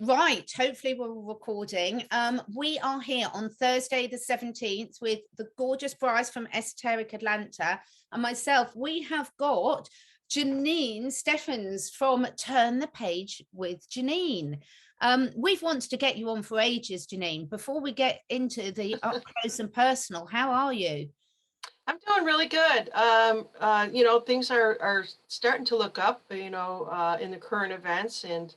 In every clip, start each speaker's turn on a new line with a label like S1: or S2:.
S1: Right, hopefully we're recording. We are here on Thursday the 17th with the gorgeous Brice from Esoteric Atlanta and myself. We have got Janine Steffens from Turn the Page with Janine. We've wanted to get you on for ages, Janine. Before we get into the up close and personal, how are you?
S2: I'm doing really good. Things are starting to look up, in the current events. And,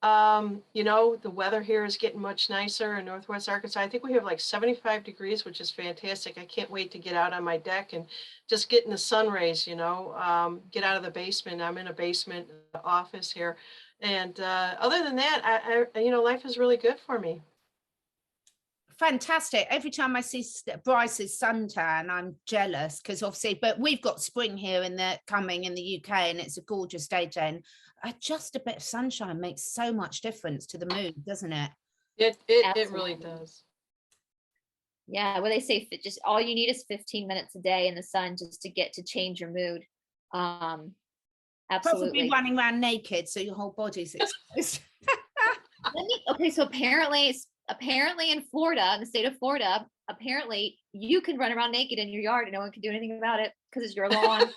S2: the weather here is getting much nicer in Northwest Arkansas. I think we have like 75 degrees, which is fantastic. I can't wait to get out on my deck and just get in the sun rays, get out of the basement. I'm in a basement office here. And other than that, life is really good for me.
S1: Fantastic. Every time I see Brice's suntan, I'm jealous because obviously, but we've got spring here coming in the UK and it's a gorgeous day, Jen. Just a bit of sunshine makes so much difference to the mood, doesn't it?
S2: It really does.
S3: Yeah, well, they say just all you need is 15 minutes a day in the sun just to change your mood. Absolutely.
S1: Probably running around naked so your whole body's exposed.
S3: Okay, so apparently in Florida, in the state of Florida, apparently you can run around naked in your yard and no one can do anything about it because it's your lawn.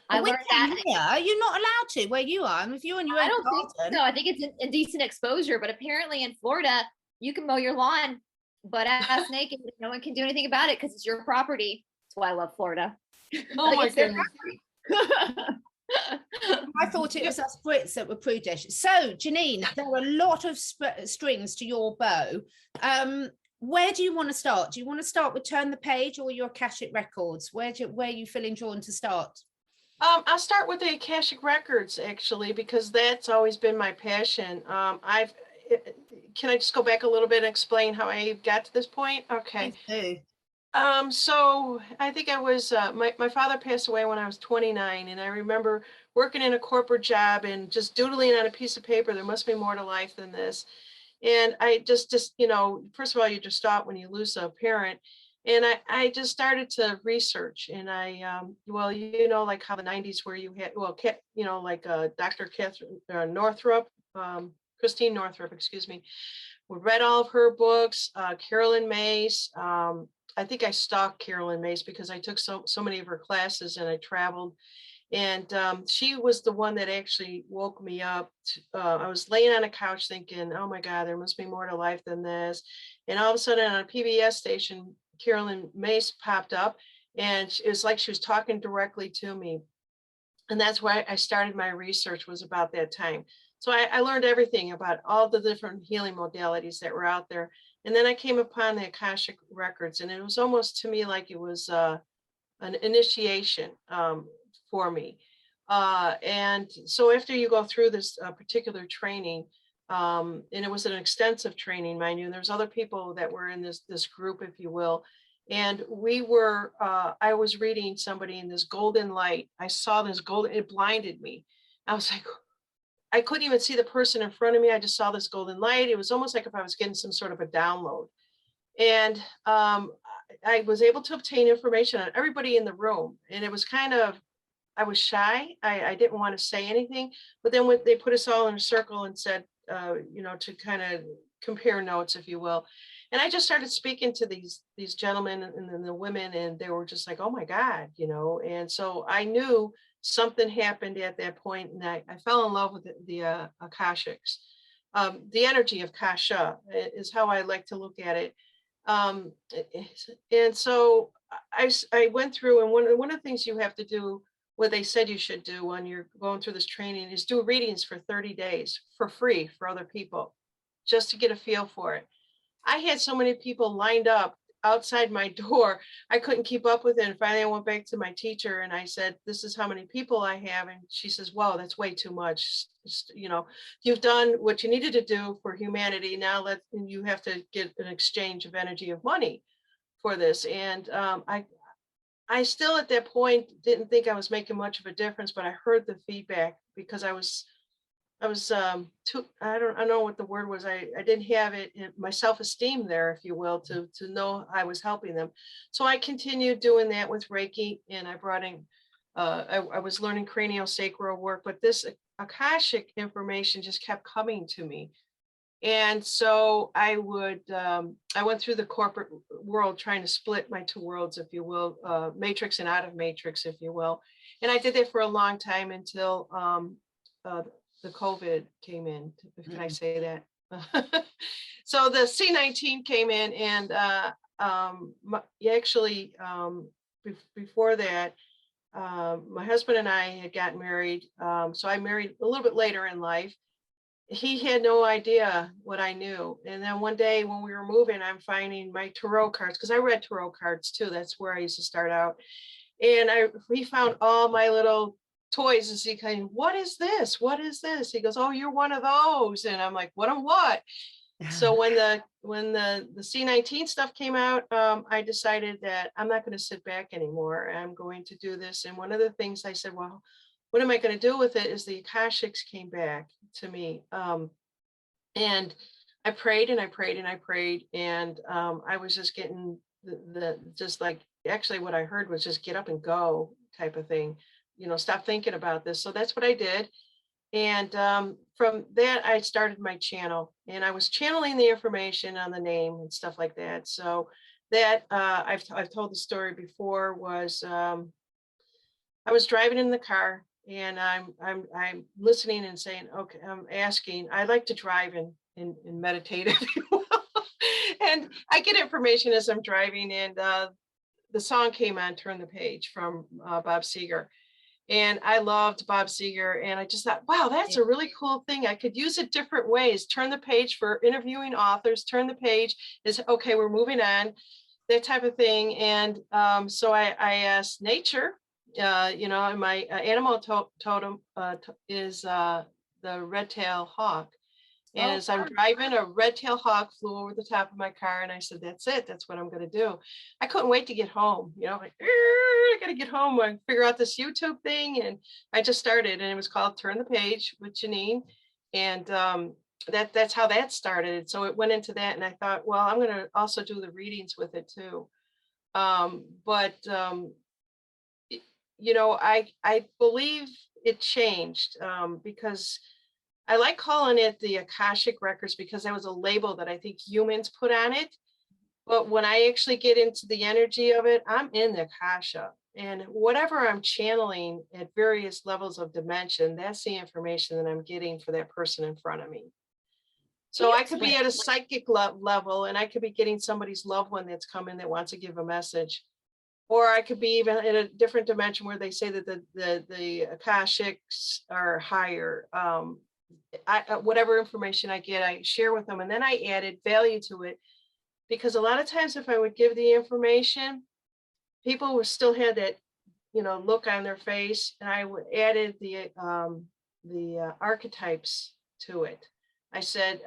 S1: I learned that. Yeah, you're not allowed to where you are. If you're in your own garden.
S3: Think so. I think it's indecent exposure, but apparently in Florida you can mow your lawn butt ass naked. No one can do anything about it because it's your property. That's why I love Florida.
S2: Oh my goodness.
S1: I thought it was us Brits that were prudish. So, Janine, there are a lot of strings to your bow. Where do you want to start? Do you want to start with Turn the Page or your Akashic Records? Where are you feeling drawn to start?
S2: I'll start with the Akashic Records, actually, because that's always been my passion. Can I just go back a little bit and explain how I got to this point? Okay. So I think I was, my father passed away when I was 29, and I remember working in a corporate job and just doodling on a piece of paper, there must be more to life than this. And I just, first of all, you just stop when you lose a parent. And I just started to research, and like how the 90s where you had, like Dr. Catherine Northrup, Christine Northrup, excuse me, we read all of her books, Carolyn Mace. I think I stalked Carolyn Mace because I took so many of her classes and I traveled. And she was the one that actually woke me up. I was laying on a couch thinking, oh my God, there must be more to life than this. And all of a sudden on a PBS station, Carolyn Mace popped up, and it was like she was talking directly to me. And that's why I started my research, was about that time. So I learned everything about all the different healing modalities that were out there. And then I came upon the Akashic Records, and it was almost to me like it was an initiation for me. And so after you go through this particular training, and it was an extensive training, mind you, and there's other people that were in this group, if you will. And we were, I was reading somebody in this golden light. I saw this golden, it blinded me. I was like, I couldn't even see the person in front of me. I just saw this golden light. It was almost like if I was getting some sort of a download. And I was able to obtain information on everybody in the room. And it was kind of, I was shy. I didn't want to say anything. But then when they put us all in a circle and said, to kind of compare notes, if you will. And I just started speaking to these gentlemen and the women, and they were just like, oh my God, And so I knew something happened at that point, and I fell in love with the Akashics. The energy of Kasha is how I like to look at it. And so I went through, and one of the things you have to do, what they said you should do when you're going through this training, is do readings for 30 days for free for other people, just to get a feel for it. I had so many people lined up outside my door, I couldn't keep up with it. And finally I went back to my teacher and I said, this is how many people I have. And she says, wow, that's way too much. You've done what you needed to do for humanity. Now you have to get an exchange of energy of money for this. And I still at that point didn't think I was making much of a difference, but I heard the feedback because I was too, I don't know what the word was. I didn't have it in my self-esteem there, if you will, to know I was helping them. So I continued doing that with Reiki, and I brought in, I was learning craniosacral work, but this Akashic information just kept coming to me And so I went through the corporate world trying to split my two worlds, if you will, matrix and out of matrix, if you will. And I did that for a long time until the COVID came in. Can I say that? So the C-19 came in, and actually, before that, my husband and I had gotten married. So I married a little bit later in life. He had no idea what I knew. And then one day when we were moving, I'm finding my tarot cards, because I read tarot cards too. That's where I used to start out. And he found all my little toys, and he kind of, what is this? What is this? He goes, oh, you're one of those. And I'm like, what? So when the C-19 stuff came out, I decided that I'm not going to sit back anymore. I'm going to do this. And one of the things I said, well, what am I going to do with it, is the akashics came back to me. And I prayed and I prayed and I prayed. And I was just getting just like, actually what I heard was just get up and go type of thing, stop thinking about this. So that's what I did. And from that, I started my channel, and I was channeling the information on the name and stuff like that. So that I've told the story before, was I was driving in the car, and I'm listening and saying, okay, I'm asking, I like to drive and meditate, if you will. And I get information as I'm driving, and the song came on, Turn the Page, from Bob Seger. And I loved Bob Seger, and I just thought, wow, that's a really cool thing. I could use it different ways. Turn the page for interviewing authors. Turn the page is, okay, we're moving on, that type of thing. And so I asked nature, and my animal totem is the red-tailed hawk. And as I'm driving, a red-tailed hawk flew over the top of my car, and I said, that's it. That's what I'm going to do. I couldn't wait to get home. Like, I got to get home and figure out this YouTube thing. And I just started, and it was called Turn the Page with Janine. And that's how that started. So it went into that, and I thought, well, I'm going to also do the readings with it too. I believe it changed because I like calling it the Akashic Records, because that was a label that I think humans put on it. But when I actually get into the energy of it, I'm in the Akasha. And whatever I'm channeling at various levels of dimension, that's the information that I'm getting for that person in front of me. So I could be at a psychic level, and I could be getting somebody's loved one that's coming that wants to give a message. Or I could be even in a different dimension where they say that the Akashics are higher. Whatever information I get, I share with them, and then I added value to it, because a lot of times if I would give the information, people would still have that, look on their face, and I would added the archetypes to it. I said,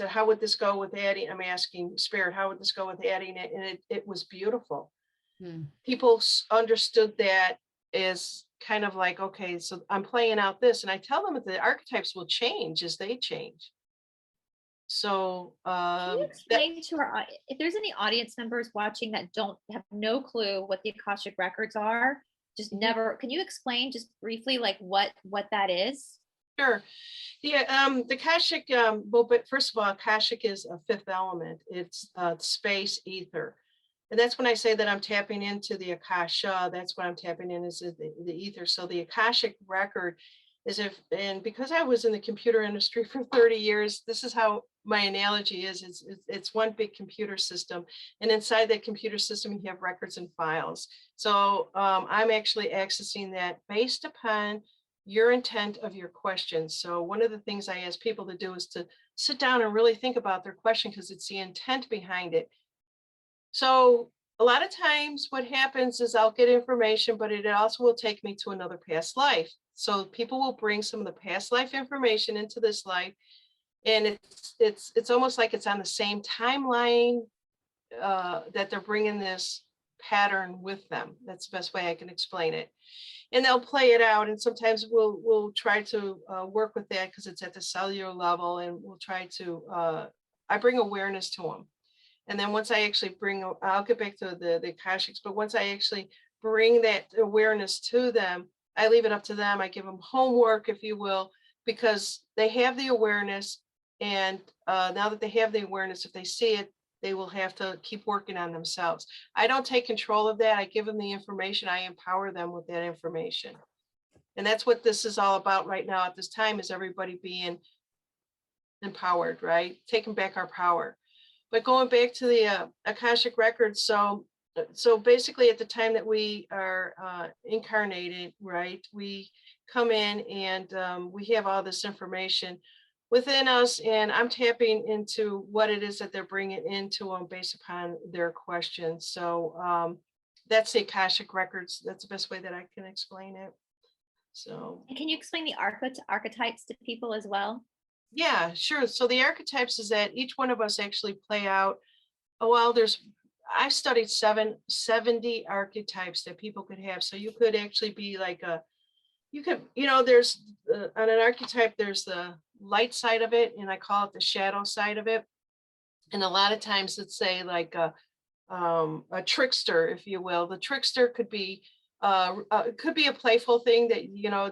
S2: how would this go with adding? I'm asking Spirit, how would this go with adding it? And it was beautiful. People understood that as kind of like, okay, so I'm playing out this, and I tell them that the archetypes will change as they change. So
S3: can you explain to our, if there's any audience members watching that don't have no clue what the Akashic Records are, just never, can you explain just briefly like what that is?
S2: Sure. Yeah, the Akashic, but first of all, Akashic is a fifth element. It's space ether. And that's when I say that I'm tapping into the Akasha, that's what I'm tapping in, is the ether. So the Akashic record is and because I was in the computer industry for 30 years, this is how my analogy is. It's one big computer system. And inside that computer system, you have records and files. So I'm actually accessing that based upon your intent of your questions. So one of the things I ask people to do is to sit down and really think about their question, because it's the intent behind it. So a lot of times what happens is I'll get information, but it also will take me to another past life. So people will bring some of the past life information into this life. And it's almost like it's on the same timeline that they're bringing this pattern with them. That's the best way I can explain it. And they'll play it out. And sometimes we'll try to work with that, because it's at the cellular level, and we'll try to, I bring awareness to them. And then once I actually I'll get back to the Akashics, but once I actually bring that awareness to them, I leave it up to them. I give them homework, if you will, because they have the awareness. And now that they have the awareness, if they see it, they will have to keep working on themselves. I don't take control of that. I give them the information. I empower them with that information. And that's what this is all about right now at this time, is everybody being empowered, right? Taking back our power. But going back to the akashic records, so basically at the time that we are incarnated, right, we come in and we have all this information within us, and I'm tapping into what it is that they're bringing into them based upon their questions. So that's the akashic records. That's the best way that I can explain it. So,
S3: and can you explain the archetypes to people as well?
S2: Yeah, sure. So the archetypes is that each one of us actually play out. Oh, well, I've studied 70 archetypes that people could have. So you could actually be like there's on an archetype, there's the light side of it, and I call it the shadow side of it. And a lot of times it's say like a trickster, if you will. The trickster could be a playful thing that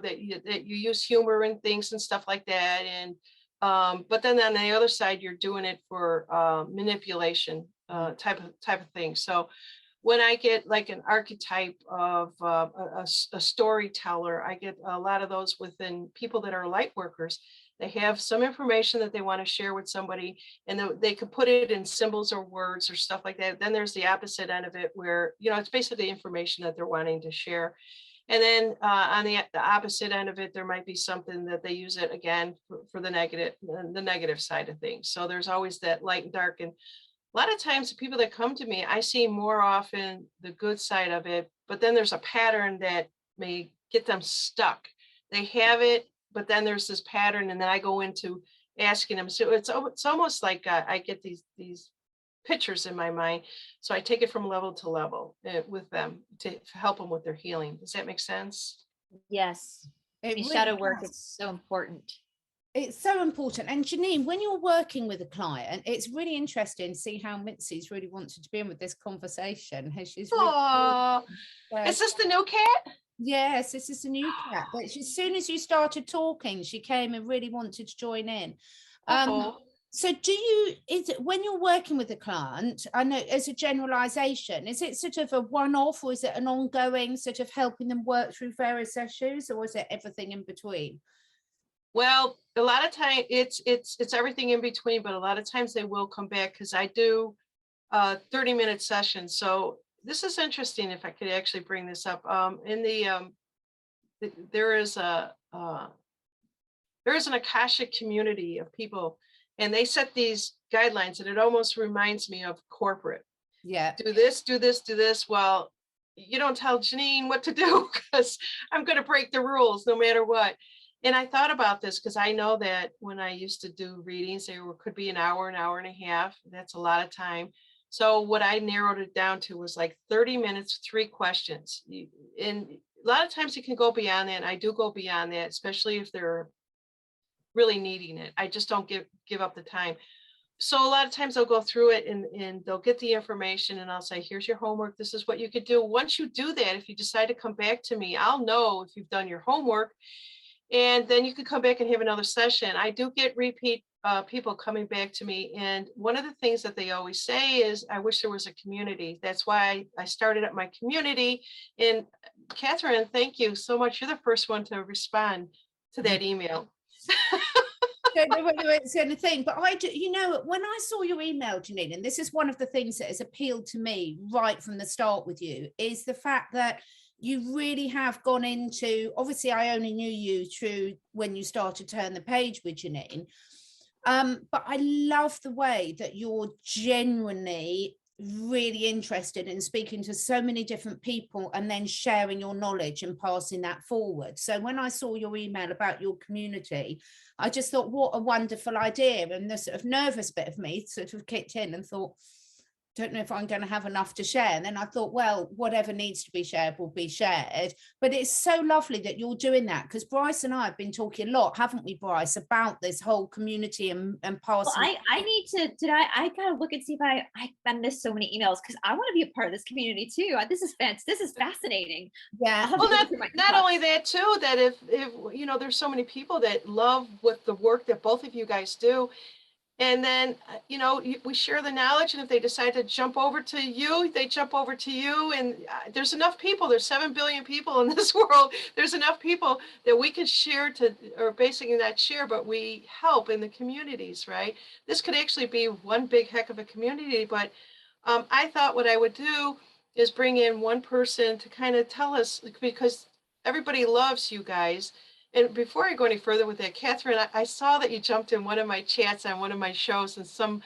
S2: that you use humor and things and stuff like that. And but then on the other side, you're doing it for manipulation type of thing. So when I get like an archetype of a storyteller, I get a lot of those within people that are light workers. They have some information that they want to share with somebody, and they could put it in symbols or words or stuff like that. Then there's the opposite end of it where, it's basically information that they're wanting to share. And then on the opposite end of it, there might be something that they use it again for the negative side of things. So there's always that light and dark. And a lot of times the people that come to me, I see more often the good side of it, but then there's a pattern that may get them stuck. They have it, but then there's this pattern, and then I go into asking them. So it's almost like I get these pictures in my mind. So I take it from level to level with them to help them with their healing. Does that make sense?
S3: Yes. Shadow work is so important.
S1: It's so important. And Janine, when you're working with a client, it's really interesting to see how Mitzi's really wanted to be in with this conversation. She's
S2: really is this the new cat?
S1: Yes, this is a new cat. But as soon as you started talking, she came and really wanted to join in. So when you're working with a client, I know as a generalization, is it sort of a one-off, or is it an ongoing sort of helping them work through various issues, or is it everything in between?
S2: Well, a lot of time it's everything in between, but a lot of times they will come back because I do 30-minute sessions. So this is interesting. If I could actually bring this up, there is an akashic community of people, and they set these guidelines, and it almost reminds me of corporate.
S1: Yeah.
S2: Do this, do this, do this. Well, you don't tell Janine what to do, because I'm going to break the rules no matter what. And I thought about this because I know that when I used to do readings, there could be an hour and a half. That's a lot of time. So what I narrowed it down to was like 30 minutes, 3 questions. And a lot of times you can go beyond that. And I do go beyond that, especially if they're really needing it. I just don't give up the time. So a lot of times I'll go through it and they'll get the information, and I'll say, here's your homework. This is what you could do. Once you do that, if you decide to come back to me, I'll know if you've done your homework. And then you could come back and have another session. I do get repeat people coming back to me. And one of the things that they always say is, I wish there was a community. That's why I started up my community. And Catherine, thank you so much. You're the first one to respond to that email.
S1: Don't know whether it's anything, but I do, when I saw your email, Janine, and this is one of the things that has appealed to me right from the start with you, is the fact that you really have gone into, obviously I only knew you through when you started to Turn the Page with Janine, but I love the way that you're genuinely really interested in speaking to so many different people and then sharing your knowledge and passing that forward. So when I saw your email about your community, I just thought, what a wonderful idea. And the sort of nervous bit of me sort of kicked in and thought, don't know if I'm going to have enough to share. And then I thought, well, whatever needs to be shared will be shared. But it's so lovely that you're doing that, because Brice and I have been talking a lot, haven't we, Brice, about this whole community and passing.
S3: Well, I need to, I gotta look and see if I missed so many emails, because I want to be a part of this community too. This is fascinating.
S1: Yeah.
S2: Well, not only that too, that if you know, there's so many people that love what the work that both of you guys do. And then, you know, we share the knowledge, and if they decide to jump over to you, they jump over to you. And there's enough people, there's 7 billion people in this world. There's enough people that we could share to, or basically not share, but we help in the communities, right? This could actually be one big heck of a community. But I thought what I would do is bring in one person to kind of tell us, because everybody loves you guys. And before I go any further with that, Catherine, I saw that you jumped in one of my chats on one of my shows, and some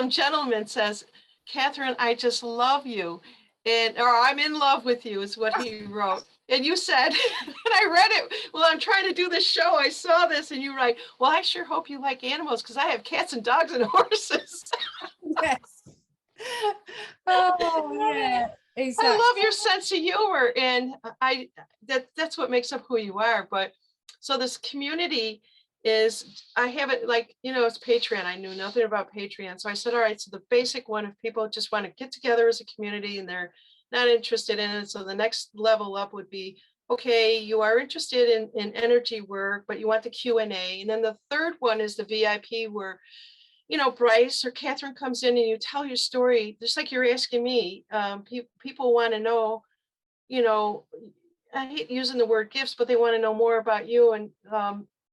S2: gentleman says, Catherine, I just love you, or I'm in love with you, is what he wrote. And you said, and I read it, well, I'm trying to do this show, I saw this, and you write, well, I sure hope you like animals, because I have cats and dogs and horses.
S1: Yes. Oh, yeah. Exactly.
S2: I love your sense of humor, and that's what makes up who you are. But so this community is, I have it like, you know, it's Patreon. I knew nothing about Patreon. So I said, all right, so the basic one, if people just want to get together as a community and they're not interested in it. So the next level up would be, okay, you are interested in energy work, but you want the Q&A. And then the third one is the VIP, where, you know, Brice or Catherine comes in and you tell your story, just like you're asking me. People want to know, you know, I hate using the word gifts, but they want to know more about you and,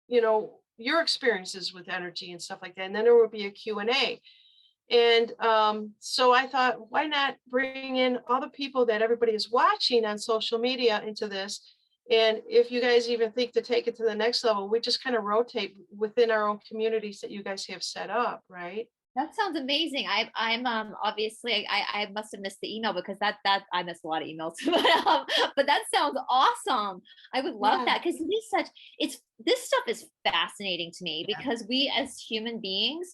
S2: you know, your experiences with energy and stuff like that. And then there will be a Q&A. And so I thought, why not bring in all the people that everybody is watching on social media into this? And if you guys even think to take it to the next level, we just kind of rotate within our own communities that you guys have set up, right?
S3: That sounds amazing. I'm obviously I must have missed the email, because that I missed a lot of emails, but that sounds awesome. I would love that, because this stuff is fascinating to me, because we as human beings,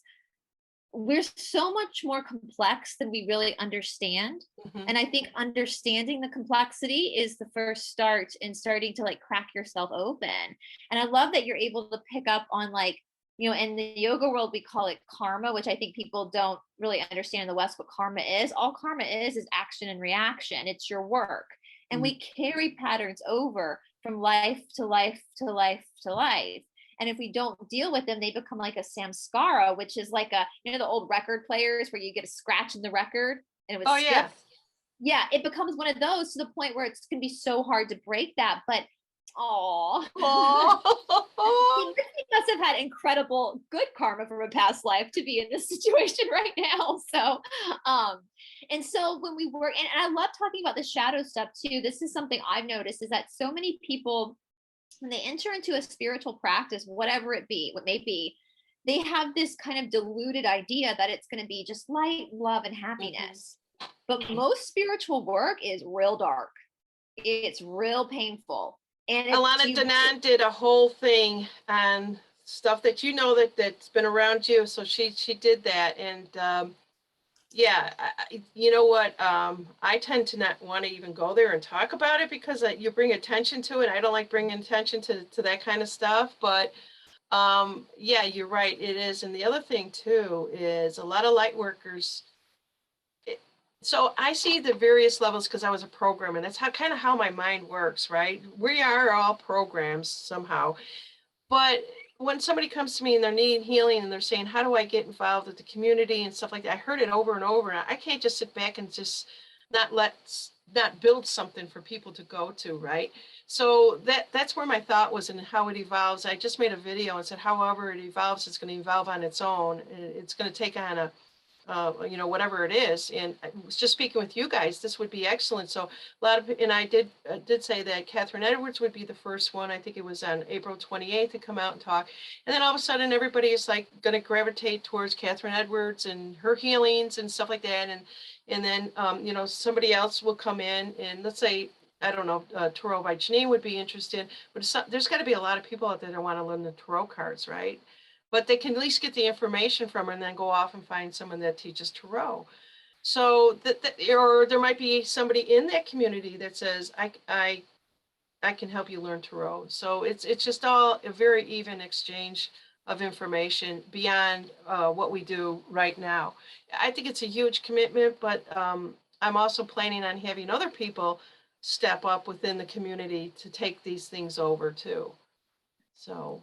S3: we're so much more complex than we really understand. And I think understanding the complexity is the first start in starting to like crack yourself open. And I love that you're able to pick up on, like, you know, in the yoga world, we call it karma, which I think people don't really understand in the West what karma is. All karma is action and reaction. It's your work. And we carry patterns over from life to life to life to life. And if we don't deal with them, they become like a samskara, which is like you know, the old record players where you get a scratch in the record and it was skipped. Yeah, it becomes one of those, to the point where it's going to be so hard to break that. But he must have had incredible good karma from a past life to be in this situation right now. So, and so when we work, and I love talking about the shadow stuff too. This is something I've noticed, is that so many people, when they enter into a spiritual practice, whatever it be, what may be, they have this kind of diluted idea that it's going to be just light, love, and happiness. But most spiritual work is real dark. It's real painful. And
S2: Alana Danan did a whole thing on stuff that, you know, that's been around you. So she did that. And yeah, you know what? I tend to not want to even go there and talk about it, because you bring attention to it. I don't like bringing attention to that kind of stuff. But yeah, you're right. It is. And the other thing too is a lot of light workers. So I see the various levels, because I was a programmer. That's kind of how my mind works, right? We are all programs somehow. But when somebody comes to me and they're needing healing and they're saying, how do I get involved with the community and stuff like that? I heard it over and over. And I can't just sit back and just not build something for people to go to, right? So that's where my thought was, and how it evolves. I just made a video and said, however it evolves, it's going to evolve on its own. It's going to take on a you know, whatever it is. And I was just speaking with you guys, this would be excellent. So a lot of, and I did say that Catherine Edwards would be the first one. I think it was on April 28th to come out and talk. And then all of a sudden, everybody is like going to gravitate towards Catherine Edwards and her healings and stuff like that. And then, you know, somebody else will come in, and let's say, I don't know, Tarot by Janine would be interested, but there's got to be a lot of people out there that want to learn the Tarot cards, right? But they can at least get the information from her and then go off and find someone that teaches Tarot. So or there might be somebody in that community that says, I can help you learn tarot. So it's just all a very even exchange of information beyond what we do right now. I think it's a huge commitment, but I'm also planning on having other people step up within the community to take these things over too. So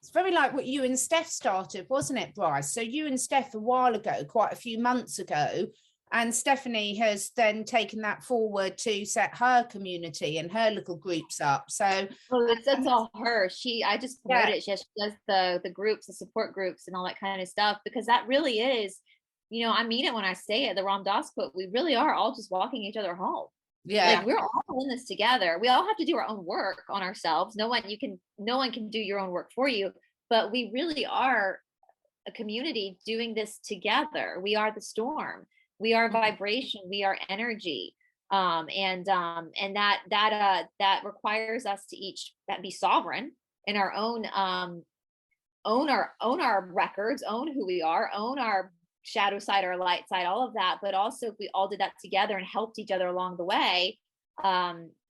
S1: it's very like what you and Steph started, wasn't it, Brice? So you and Steph a while ago, quite a few months ago, and Stephanie has then taken that forward to set her community and her little groups up. So
S3: it's all her. I just promote
S1: Yeah.
S3: it. She does the groups, the support groups and all that kind of stuff, because that really is, you know, I mean it when I say it, the Ram Dass quote, we really are all just walking each other home.
S1: yeah,
S3: Like we're all in this together. We all have to do our own work on ourselves. No one can do your own work for you, but we really are a community doing this together. We are the storm. We are vibration. We are energy. And that requires us to each be sovereign in our own, own our records, own who we are, own our shadow side, our light side, all of that. But also if we all did that together and helped each other along the way,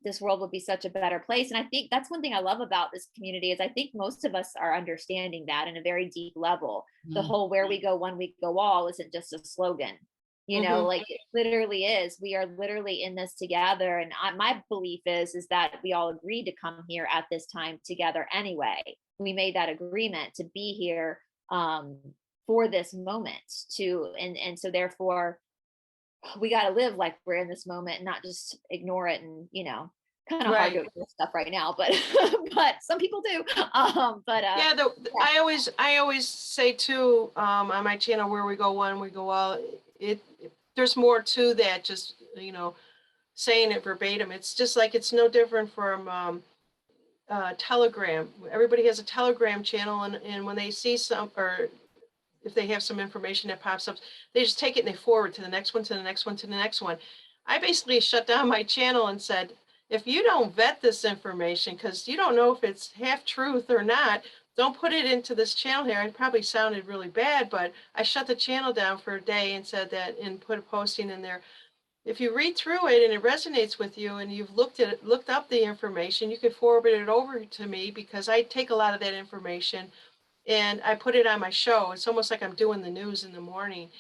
S3: this world would be such a better place. And I think that's one thing I love about this community is I think most of us are understanding that in a very deep level. The whole where we go, one we go all isn't just a slogan, you know, like it literally is. We are literally in this together. And my belief is that we all agreed to come here at this time together anyway. We made that agreement to be here for this moment and so therefore we got to live like we're in this moment and not just ignore it. And you know, kind of hard to ignore stuff right now, but but some people do.
S2: I always say too, on my channel, where we go one we go all, there's more to that, just, you know, saying it verbatim. It's just like, it's no different from Telegram. Everybody has a Telegram channel, and when they see or if they have some information that pops up, they just take it and they forward to the next one, to the next one, to the next one. I basically shut down my channel and said, if you don't vet this information, because you don't know if it's half truth or not, don't put it into this channel here. It probably sounded really bad, but I shut the channel down for a day and said that, and put a posting in there. If you read through it and it resonates with you and you've looked up the information, you could forward it over to me, because I take a lot of that information and I put it on my show. It's almost like I'm doing the news in the morning.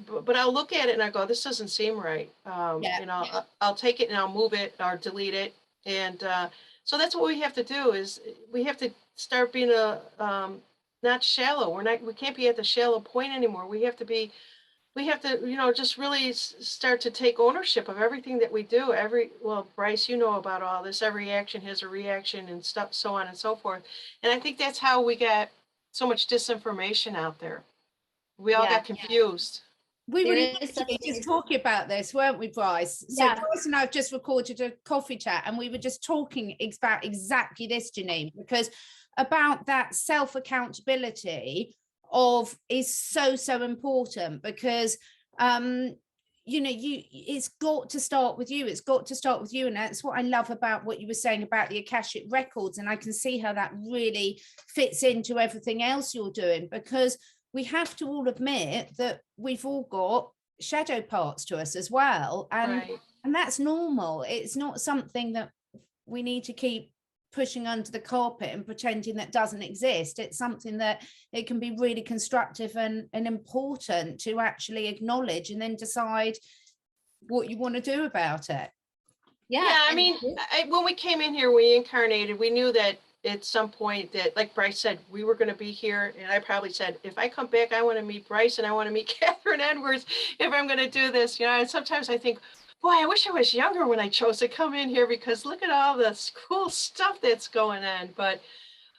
S2: But I'll look at it and I go, this doesn't seem right. And I'll take it and I'll move it or delete it. And so that's what we have to do, is we have to start being not shallow. We can't be at the shallow point anymore. We have to, you know, just really start to take ownership of everything that we do. Well, Brice, you know about all this. Every action has a reaction and stuff, so on and so forth. And I think that's how we got so much disinformation out there. We all got confused.
S1: We were just talking about this, weren't we, Brice? So Brice and I have just recorded a coffee chat, and we were just talking about exactly this, Janine, because about that self-accountability is so important, because you know, it's got to start with you. It's got to start with you. And that's what I love about what you were saying about the Akashic records. And I can see how that really fits into everything else you're doing, because we have to all admit that we've all got shadow parts to us as well. And that's normal. It's not something that we need to keep pushing under the carpet and pretending that doesn't exist. It's something that it can be really constructive and important to actually acknowledge, and then decide what you want to do about it.
S2: I mean, when we came in here, we incarnated, we knew that at some point that, like Brice said, we were going to be here. And I probably said, if I come back, I want to meet Brice and I want to meet Catherine Edwards if I'm going to do this, you know. And sometimes I think, boy, I wish I was younger when I chose to come in here, because look at all this cool stuff that's going on. But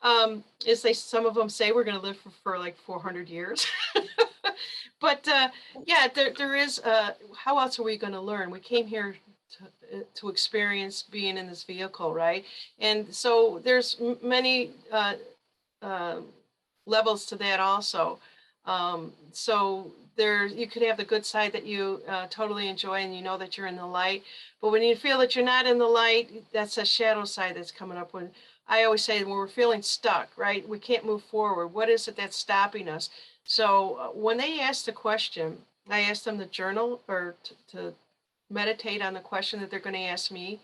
S2: some of them say we're going to live for like 400 years. But there is, how else are we going to learn? We came here to experience being in this vehicle, right? And so there's many levels to that also. So you could have the good side that you totally enjoy, and you know that you're in the light. But when you feel that you're not in the light, that's a shadow side that's coming up. When I always say, when we're feeling stuck, right, we can't move forward. What is it that's stopping us? So when they ask the question, I ask them to journal or to meditate on the question that they're going to ask me.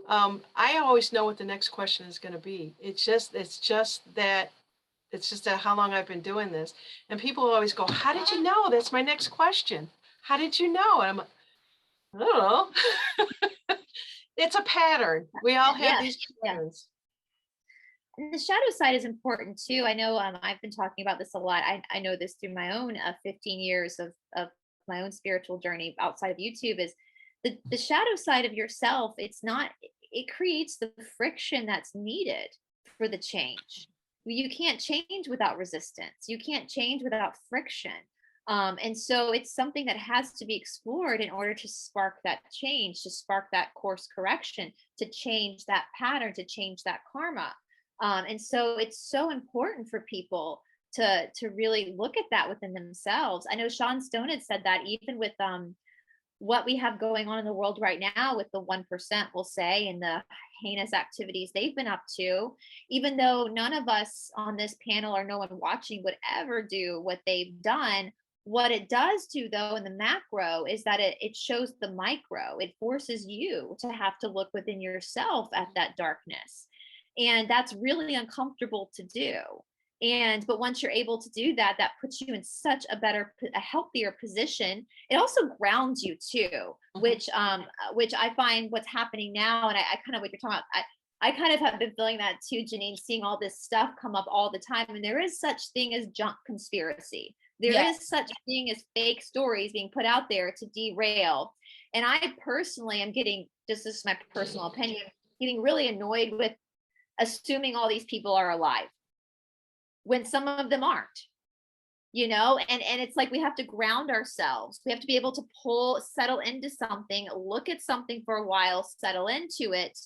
S2: I always know what the next question is going to be. It's just that how long I've been doing this. And people always go, how did you know? That's my next question. How did you know? And I'm like, I don't know. It's a pattern. We all have these patterns.
S3: And the shadow side is important too. I know I've been talking about this a lot. I know this through my own 15 years of my own spiritual journey outside of YouTube is the shadow side of yourself. It creates the friction that's needed for the change. You can't change without resistance. You can't change without friction. And so it's something that has to be explored in order to spark that change, to spark that course correction, to change that pattern, to change that karma. And so it's so important for people to really look at that within themselves. I know Sean Stone had said that even with what we have going on in the world right now with the 1%, we'll say, and the heinous activities they've been up to, even though none of us on this panel or no one watching would ever do what they've done, what it does do though in the macro is that it shows the micro. It forces you to have to look within yourself at that darkness. And that's really uncomfortable to do. But once you're able to do that, that puts you in such a healthier position. It also grounds you too, which I find what's happening now. And I kind of, what you're talking about, I kind of have been feeling that too, Janine, seeing all this stuff come up all the time. And there is such thing as junk conspiracy. There is such thing as fake stories being put out there to derail. And I personally am getting, this is my personal opinion, getting really annoyed with assuming all these people are alive when some of them aren't, and it's like we have to ground ourselves. We have to be able to settle into something, look at something for a while, settle into it,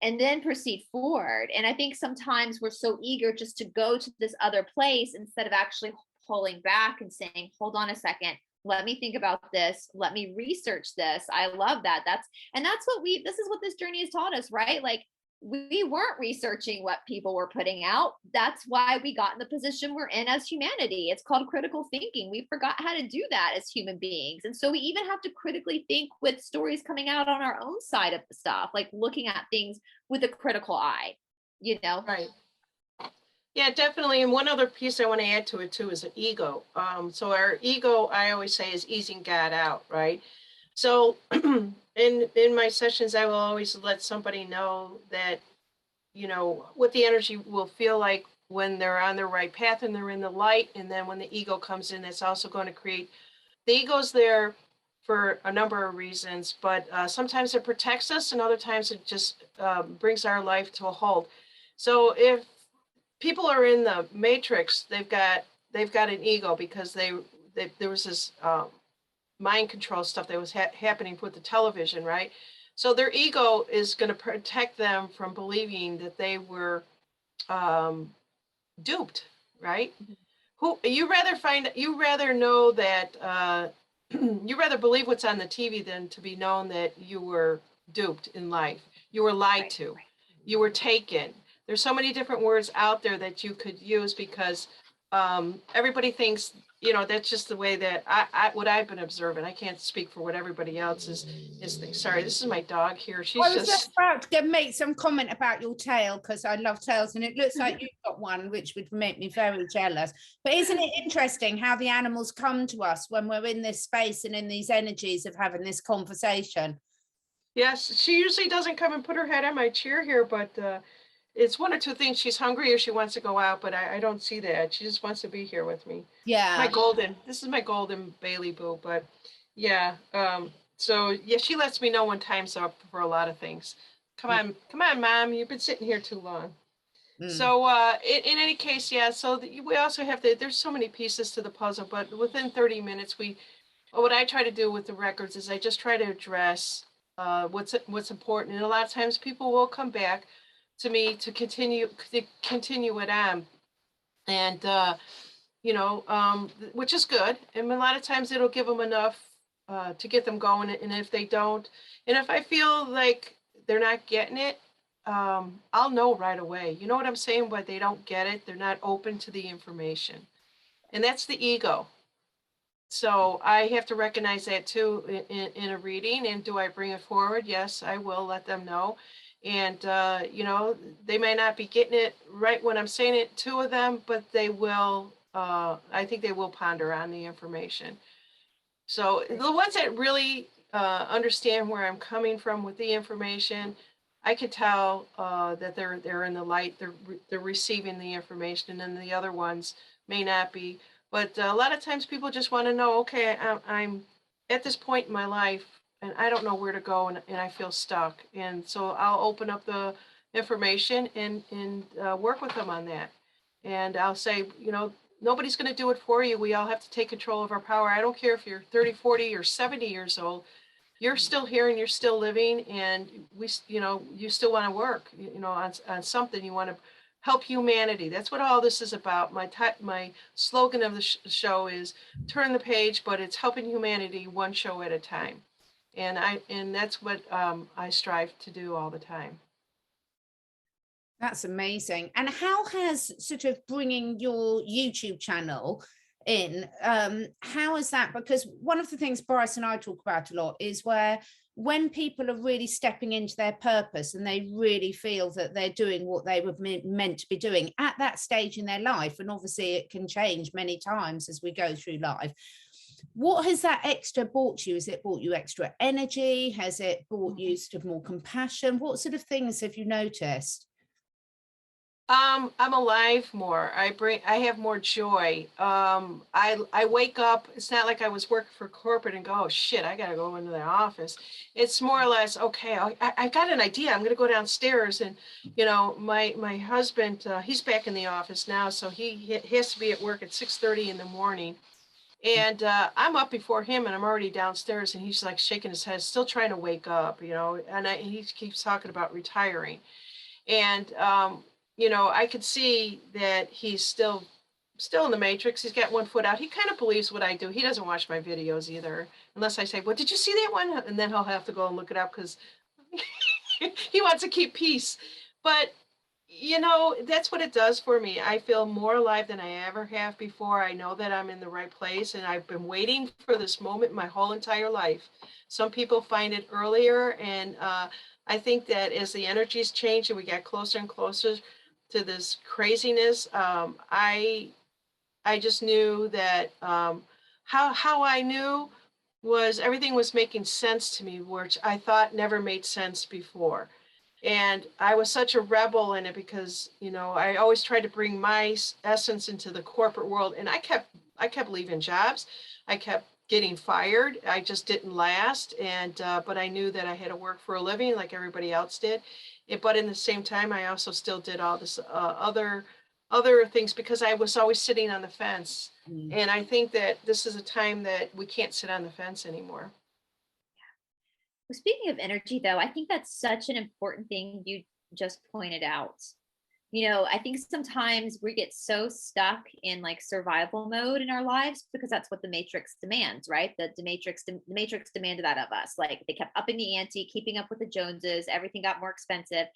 S3: and then proceed forward. And I think sometimes we're so eager just to go to this other place instead of actually pulling back and saying, hold on a second, let me think about this, let me research this. I love that. This is what this journey has taught us, right? Like, we weren't researching what people were putting out. That's why we got in the position we're in as humanity. It's called critical thinking. We forgot how to do that as human beings. And so we even have to critically think with stories coming out on our own side of the stuff, like looking at things with a critical eye,
S2: Right. Yeah, definitely. And one other piece I want to add to it too is an ego. So our ego, I always say, is easing God out, right? So in my sessions, I will always let somebody know that, what the energy will feel like when they're on the right path and they're in the light. And then when the ego comes in, it's also going to create, the ego's there for a number of reasons, but sometimes it protects us and other times it just brings our life to a halt. So if people are in the matrix, they've got an ego because there was this mind control stuff that was happening with the television, right? So their ego is going to protect them from believing that they were duped, right? You rather know that you rather believe what's on the TV than to be known that you were duped in life. You were lied to. You were taken. There's so many different words out there that you could use because everybody thinks, that's just the way that what I've been observing. I can't speak for what everybody else is thinking. Sorry, this is my dog here.
S1: I was just about to make some comment about your tail because I love tails and it looks like you've got one, which would make me very jealous. But isn't it interesting how the animals come to us when we're in this space and in these energies of having this conversation?
S2: Yes, she usually doesn't come and put her head on my chair here, but it's one or two things. She's hungry or she wants to go out, but I don't see that. She just wants to be here with me.
S1: Yeah.
S2: This is my golden Bailey boo, but yeah. So yeah, she lets me know when time's up for a lot of things. Come on, Mom, you've been sitting here too long. So in any case, yeah, so we also have there's so many pieces to the puzzle, but within 30 minutes, what I try to do with the records is I just try to address what's important. And a lot of times people will come back to me to continue it on, and which is good. And a lot of times it'll give them enough to get them going. And if they don't, and if I feel like they're not getting it, I'll know right away. You know what I'm saying? But they don't get it. They're not open to the information, and that's the ego. So I have to recognize that too in a reading. And do I bring it forward? Yes, I will let them know. And, you know, they may not be getting it right when I'm saying it to them, but they will, I think they will ponder on the information. So the ones that really understand where I'm coming from with the information, I could tell that they're in the light, they're receiving the information, and the other ones may not be. But a lot of times people just want to know, okay, I'm at this point in my life and I don't know where to go, and I feel stuck. And so I'll open up the information and work with them on that. And I'll say, you know, nobody's going to do it for you. We all have to take control of our power. I don't care if you're 30, 40, or 70 years old. You're still here and you're still living, and you know, you still want to work, you know, on something. You want to help humanity. That's what all this is about. My slogan of the show is turn the page, but it's helping humanity one show at a time. And that's what I strive to do all the time.
S1: That's amazing. And how has sort of bringing your YouTube channel in, how is that? Because one of the things Brice and I talk about a lot is where when people are really stepping into their purpose and they really feel that they're doing what they were meant to be doing at that stage in their life, and obviously it can change many times as we go through life. What has that extra brought you? Has it brought you extra energy? Has it brought you sort of more compassion? What sort of things have you noticed?
S2: I'm alive more. I have more joy. I wake up. It's not like I was working for corporate and go, oh shit, I gotta go into the office. It's more or less, okay, I got an idea. I'm gonna go downstairs, and you know, my husband, he's back in the office now, so he has to be at work at 6:30 in the morning. And I'm up before him, and I'm already downstairs, and he's like shaking his head, still trying to wake up, you know, and he keeps talking about retiring. And you know, I could see that he's still in the matrix. He's got one foot out. He kind of believes what I do. He doesn't watch my videos either, unless I say, well, did you see that one? And then he'll have to go and look it up because he wants to keep peace. But you know, that's what it does for me. I feel more alive than I ever have before. I know that I'm in the right place, and I've been waiting for this moment my whole entire life. Some people find it earlier, and I think that as the energies change and we get closer and closer to this craziness, I just knew that how I knew was everything was making sense to me, which I thought never made sense before. And I was such a rebel in it because, you know, I always tried to bring my essence into the corporate world, and I kept leaving jobs. I kept getting fired. I just didn't last. And but I knew that I had to work for a living like everybody else did. But in the same time, I also still did all this other things because I was always sitting on the fence. And I think that this is a time that we can't sit on the fence anymore.
S3: Well, speaking of energy, though, I think that's such an important thing you just pointed out. You know, I think sometimes we get so stuck in like survival mode in our lives because that's what the matrix demands, right? The matrix demanded that of us. Like they kept upping the ante, keeping up with the Joneses, everything got more expensive.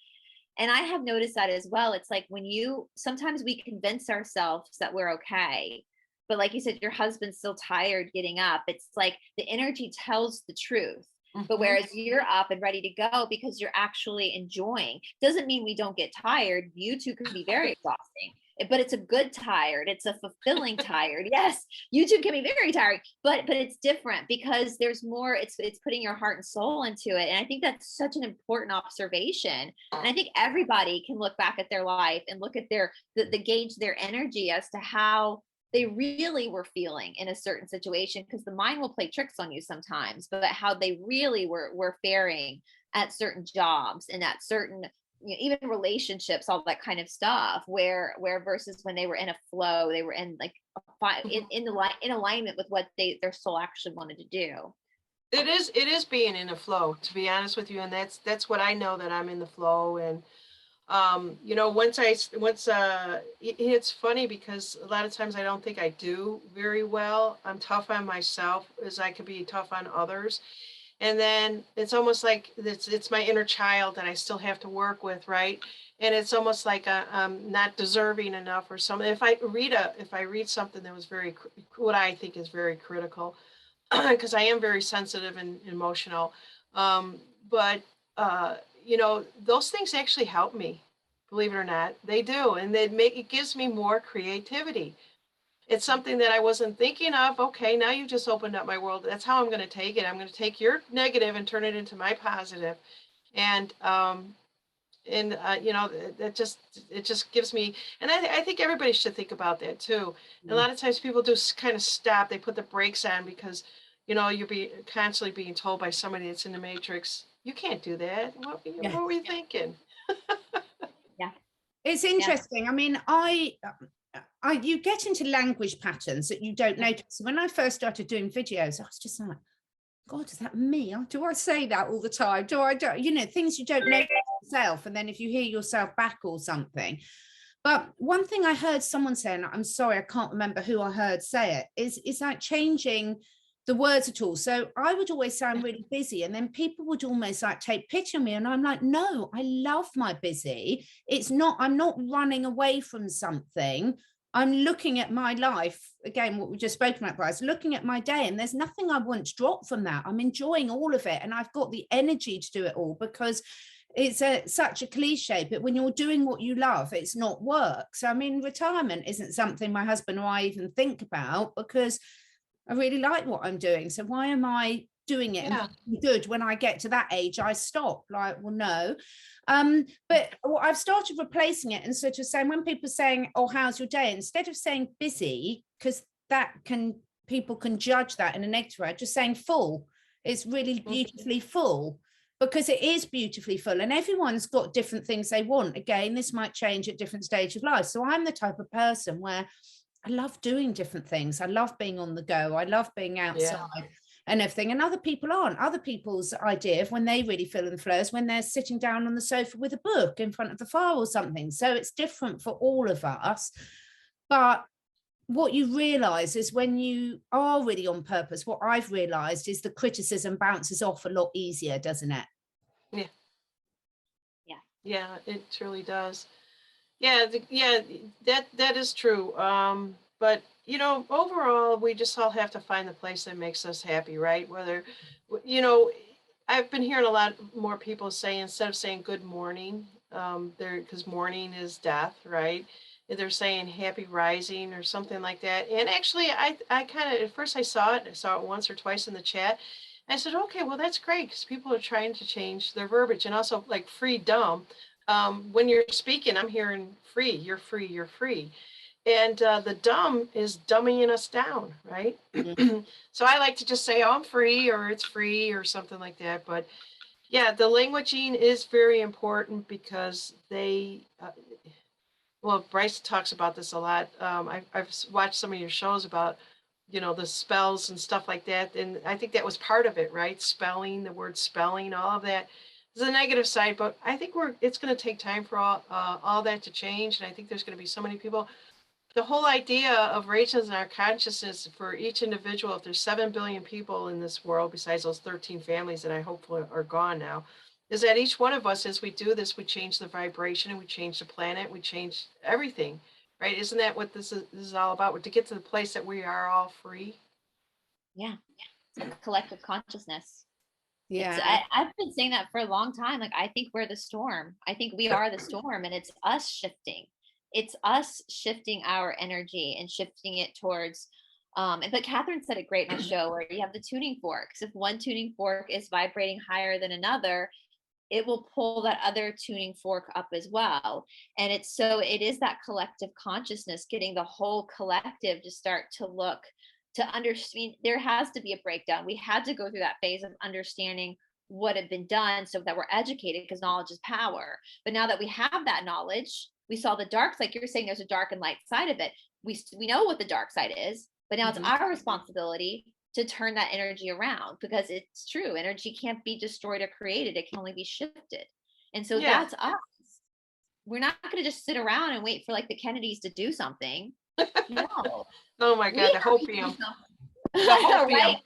S3: And I have noticed that as well. It's like when sometimes we convince ourselves that we're okay. But like you said, your husband's still tired getting up. It's like the energy tells the truth. But whereas you're up and ready to go because you're actually enjoying, doesn't mean we don't get tired. YouTube can be very exhausting, but it's a good tired. It's a fulfilling tired. Yes, YouTube can be very tired, but it's different because there's more. It's putting your heart and soul into it, and I think that's such an important observation. And I think everybody can look back at their life and look at the gauge their energy as to how they really were feeling in a certain situation, because the mind will play tricks on you sometimes, but how they really were faring at certain jobs and at certain, you know, even relationships, all that kind of stuff, where versus when they were in a flow, they were in like in alignment with what their soul actually wanted to do.
S2: It is being in a flow, to be honest with you, and that's what I know, that I'm in the flow. And you know, it's funny because a lot of times I don't think I do very well. I'm tough on myself as I could be tough on others. And then it's almost like it's my inner child that I still have to work with, right? And it's almost like I'm not deserving enough or something. If I read something that was what I think is very critical, because I am very sensitive and emotional, but you know, those things actually help me, believe it or not, they do, and it gives me more creativity. It's something that I wasn't thinking of. Okay, now you just opened up my world. That's how I'm going to take it. I'm going to take your negative and turn it into my positive. And you know, it just gives me, and I think everybody should think about that too. A lot of times people do kind of stop, they put the brakes on because, you know, you're constantly being told by somebody that's in the matrix, you can't do that. What were you thinking?
S3: Yeah.
S1: It's interesting. I mean, you get into language patterns that you don't notice. When I first started doing videos, I was just like, God, is that me? Do I say that all the time? You know, things you don't know yourself. And then if you hear yourself back or something. But one thing I heard someone say, and I'm sorry, I can't remember who I heard say it, is like changing the words at all. So I would always say I'm really busy, and then people would almost like take pity on me. And I'm like, no, I love my busy. It's not, I'm not running away from something. I'm looking at my life, again, what we just spoken about, Brice, looking at my day, and there's nothing I want to drop from that. I'm enjoying all of it, and I've got the energy to do it all, because it's such a cliche, but when you're doing what you love, it's not work. So I mean, retirement isn't something my husband or I even think about, because I really like what I'm doing. So why am I doing it and good when I get to that age? I stop. Like, well, no. But I've started replacing it and sort of saying, when people are saying, oh, how's your day, instead of saying busy, because people can judge that in a negative way, just saying full. It's really beautifully full, because it is beautifully full, and everyone's got different things they want. Again, this might change at different stages of life. So I'm the type of person where I love doing different things. I love being on the go. I love being outside and everything. And other people aren't. Other people's idea of when they really feel in the flow is when they're sitting down on the sofa with a book in front of the fire or something. So it's different for all of us. But what you realize is when you are really on purpose, what I've realized is the criticism bounces off a lot easier, doesn't it?
S2: Yeah.
S3: Yeah.
S2: Yeah, it truly does. Yeah, that is true. But you know, overall, we just all have to find the place that makes us happy, right? Whether, you know, I've been hearing a lot more people say, instead of saying good morning, because morning is death, right? They're saying happy rising or something like that. And actually, I kind of, at first I saw it once or twice in the chat. I said, okay, well, that's great, because people are trying to change their verbiage, and also like freedom. When you're speaking, I'm hearing free, you're free, you're free. And the dumb is dumbing us down, right? So I like to just say, oh, I'm free, or it's free, or something like that. But yeah, the languaging is very important, because well, Brice talks about this a lot. I've watched some of your shows about, you know, the spells and stuff like that. And I think that was part of it, right? Spelling, the word spelling, all of that is a negative side, but I think it's going to take time for all that to change. And I think there's going to be so many people. The whole idea of raising our consciousness for each individual, if there's 7 billion people in this world, besides those 13 families that I hope are gone now, is that each one of us, as we do this, we change the vibration, and we change the planet, we change everything, right? Isn't that what this is all about? To get to the place that we are all free.
S3: Yeah, it's a collective consciousness.
S1: Yeah,
S3: I've been saying that for a long time. Like, I think we're the storm. I think we are the storm, and it's us shifting. It's us shifting our energy and shifting it towards. But Catherine said it great in a show where you have the tuning forks. If one tuning fork is vibrating higher than another, it will pull that other tuning fork up as well. And it is that collective consciousness, getting the whole collective to start to look, to understand. There has to be a breakdown. We had to go through that phase of understanding what had been done so that we're educated, because knowledge is power. But now that we have that knowledge, we saw the dark, like you're saying, there's a dark and light side of it. We know what the dark side is, but now it's our responsibility to turn that energy around, because it's true. Energy can't be destroyed or created. It can only be shifted. And so that's us. We're not going to just sit around and wait for like the Kennedys to do something. No.
S2: Oh my God, the hopium. opium.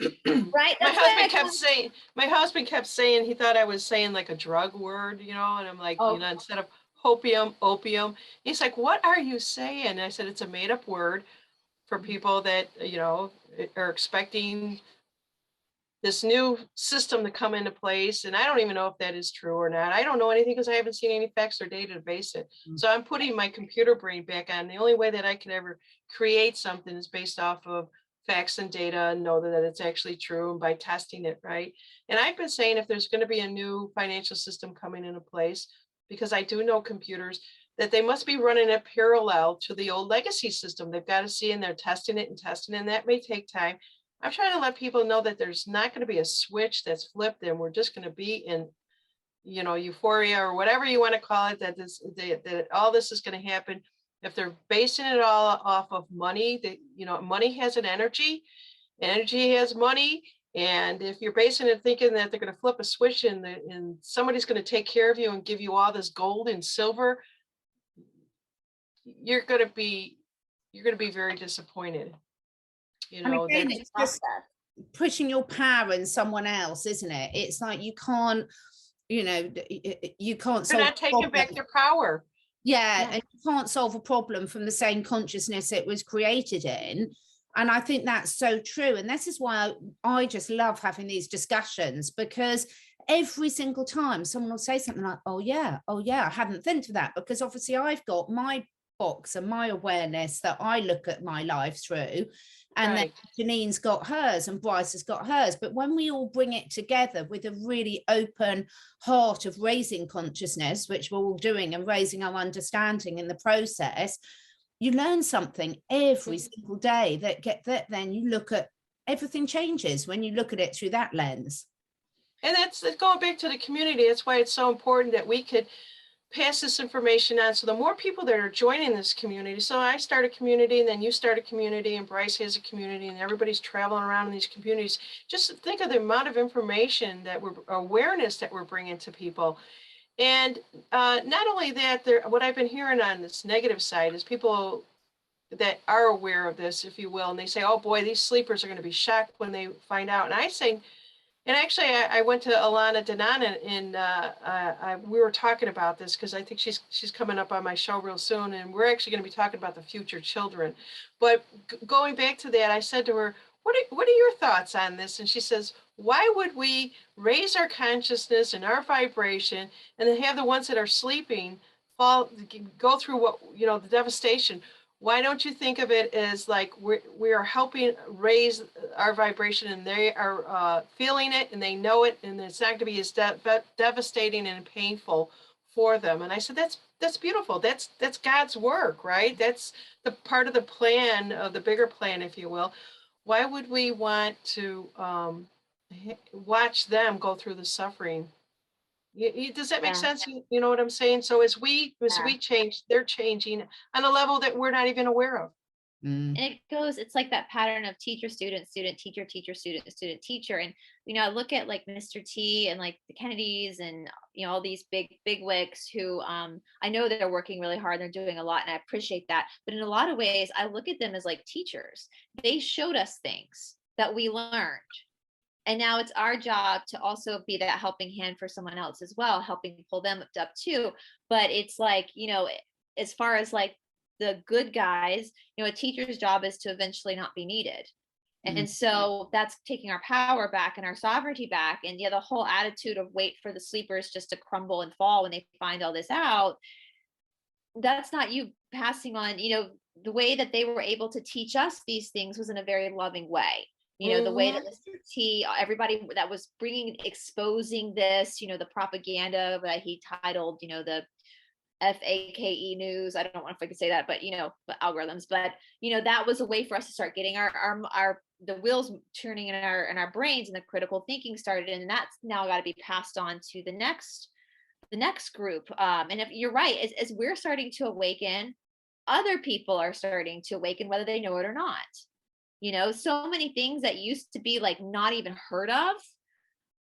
S3: Right.
S2: My husband kept saying he thought I was saying like a drug word, and I'm like, instead of opium. He's like, what are you saying? And I said, it's a made up word for people that, are expecting this new system to come into place. And I don't even know if that is true or not. I don't know anything because I haven't seen any facts or data to base it. So I'm putting my computer brain back on. The only way that I can ever create something is based off of facts and data and know that it's actually true, and by testing it, right? And I've been saying if there's going to be a new financial system coming into place, because I do know computers, that they must be running it parallel to the old legacy system. They've got to see, and they're testing it, and that may take time. I'm trying to let people know that there's not going to be a switch that's flipped and we're just going to be in, euphoria or whatever you want to call it, that all this is going to happen. If they're basing it all off of money, that, money has an energy has money. And if you're basing it thinking that they're going to flip a switch and somebody's going to take care of you and give you all this gold and silver, you're going to be very disappointed.
S1: Again, it's just pushing your power in someone else, isn't it? It's like you can't
S2: They're not taking back their power.
S1: Yeah, and you can't solve a problem from the same consciousness it was created in. And I think that's so true. And this is why I just love having these discussions, because every single time someone will say something like, oh yeah, I hadn't thought of that, because obviously I've got my box and my awareness that I look at my life through. And then Janine's got hers and Brice has got hers. But when we all bring it together with a really open heart of raising consciousness, which we're all doing, and raising our understanding in the process, you learn something every single day that then you look at, everything changes when you look at it through that lens.
S2: And that's going back to the community. That's why it's so important that we could pass this information on. So the more people that are joining this community, so I start a community, and then you start a community, and Brice has a community, and everybody's traveling around in these communities. Just think of the amount of information awareness that we're bringing to people. And not only that, what I've been hearing on this negative side is people that are aware of this, if you will, and they say, oh boy, these sleepers are going to be shocked when they find out. And I say, and actually, I went to Alana Danana, and we were talking about this because I think she's coming up on my show real soon, and we're actually going to be talking about the future children. But going back to that, I said to her, what are your thoughts on this? And she says, why would we raise our consciousness and our vibration, and then have the ones that are sleeping go through the devastation? Why don't you think of it as like we are helping raise our vibration, and they are feeling it, and they know it, and it's not going to be as devastating and painful for them. And I said, that's beautiful. That's God's work, right? That's the part of the plan, of the bigger plan, if you will. Why would we want to watch them go through the suffering? Does that make sense? You know what I'm saying? So as we change, they're changing on a level that we're not even aware of.
S3: And it's like that pattern of teacher, student, student, teacher, teacher, student, student, teacher. And, I look at like Mr. T and like the Kennedys and, all these big wigs who I know that they're working really hard. They're doing a lot, and I appreciate that. But in a lot of ways, I look at them as like teachers. They showed us things that we learned. And now it's our job to also be that helping hand for someone else as well, helping pull them up too. But it's like, as far as like the good guys, a teacher's job is to eventually not be needed. And so that's taking our power back and our sovereignty back. And the whole attitude of wait for the sleepers just to crumble and fall when they find all this out. That's not you passing on, the way that they were able to teach us these things was in a very loving way. The way that Mr. T, everybody that was exposing this, the propaganda that he titled, the FAKE news. I don't know if I could say that, but, algorithms, but, that was a way for us to start getting the wheels turning in our brains, and the critical thinking started. And that's now got to be passed on to the next group. And if you're right, as we're starting to awaken, other people are starting to awaken, whether they know it or not. So many things that used to be like not even heard of